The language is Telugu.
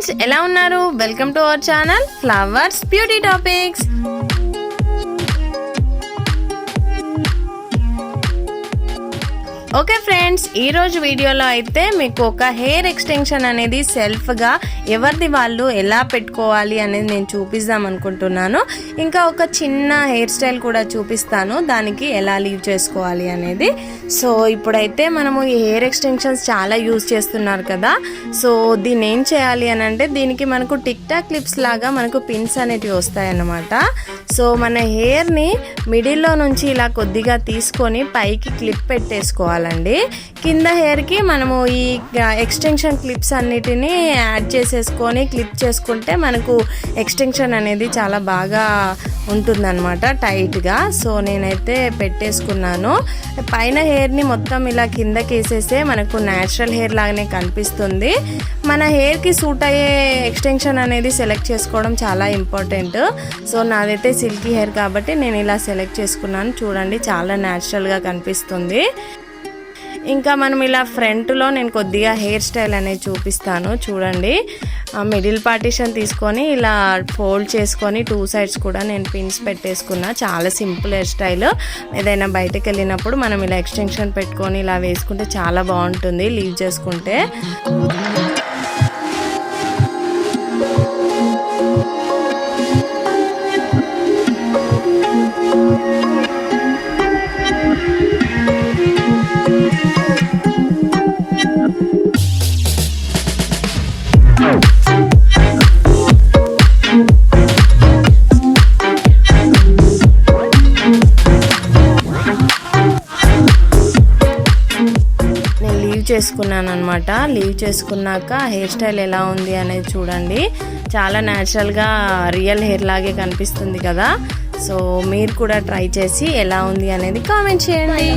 ఫ్రెండ్స్, ఎలా ఉన్నారు? Welcome to our channel flowers beauty topics. Okay friends, ఈరోజు వీడియోలో అయితే మీకు ఒక హెయిర్ ఎక్స్టెన్షన్ అనేది సెల్ఫ్గా ఎవరిది వాళ్ళు ఎలా పెట్టుకోవాలి అనేది నేను చూపిద్దాం అనుకుంటున్నాను. ఇంకా ఒక చిన్న హెయిర్ స్టైల్ కూడా చూపిస్తాను, దానికి ఎలా లీవ్ చేసుకోవాలి అనేది. సో ఇప్పుడైతే మనము ఈ హెయిర్ ఎక్స్టెన్షన్స్ చాలా యూజ్ చేస్తున్నారు కదా. సో దీన్ని ఏం చేయాలి అని అంటే, దీనికి మనకు టిక్ టాక్ క్లిప్స్ లాగా మనకు పిన్స్ అనేటివి వస్తాయన్నమాట. సో మన హెయిర్ని మిడిల్లో నుంచి ఇలా కొద్దిగా తీసుకొని పైకి క్లిప్ పెట్టేసుకోవాలండి. కింద హెయిర్కి మనము ఈ ఎక్స్టెన్షన్ క్లిప్స్ అన్నిటినీ యాడ్ చేసేసుకొని క్లిప్ చేసుకుంటే మనకు ఎక్స్టెన్షన్ అనేది చాలా బాగా ఉంటుందన్నమాట, టైట్గా. సో నేనైతే పెట్టేసుకున్నాను. పైన హెయిర్ని మొత్తం ఇలా కిందకి వేసేస్తే మనకు న్యాచురల్ హెయిర్ లాగానే కనిపిస్తుంది. మన హెయిర్కి సూట్ అయ్యే ఎక్స్టెన్షన్ అనేది సెలెక్ట్ చేసుకోవడం చాలా ఇంపార్టెంట్. సో నాదైతే సిల్కీ హెయిర్ కాబట్టి నేను ఇలా సెలెక్ట్ చేసుకున్నాను. చూడండి, చాలా న్యాచురల్గా కనిపిస్తుంది. ఇంకా మనం ఇలా ఫ్రంట్లో నేను కొద్దిగా హెయిర్ స్టైల్ అనేది చూపిస్తాను. చూడండి, మిడిల్ పార్టీషన్ తీసుకొని ఇలా ఫోల్డ్ చేసుకొని 2 సైడ్స్ కూడా నేను పిన్స్ పెట్టేసుకున్నా. చాలా సింపుల్ హెయిర్ స్టైల్. ఏదైనా బయటకు వెళ్ళినప్పుడు మనం ఇలా ఎక్స్టెన్షన్ పెట్టుకొని ఇలా వేసుకుంటే చాలా బాగుంటుంది లీవ్ చేసుకుంటే. చేసుకున్నాను అనమాట. లీవ్ చేసుకున్నాక హెయిర్ స్టైల్ ఎలా ఉంది అనేది చూడండి. చాలా న్యాచురల్గా రియల్ హెయిర్ లాగే కనిపిస్తుంది కదా. సో మీరు కూడా ట్రై చేసి ఎలా ఉంది అనేది కామెంట్ చేయండి.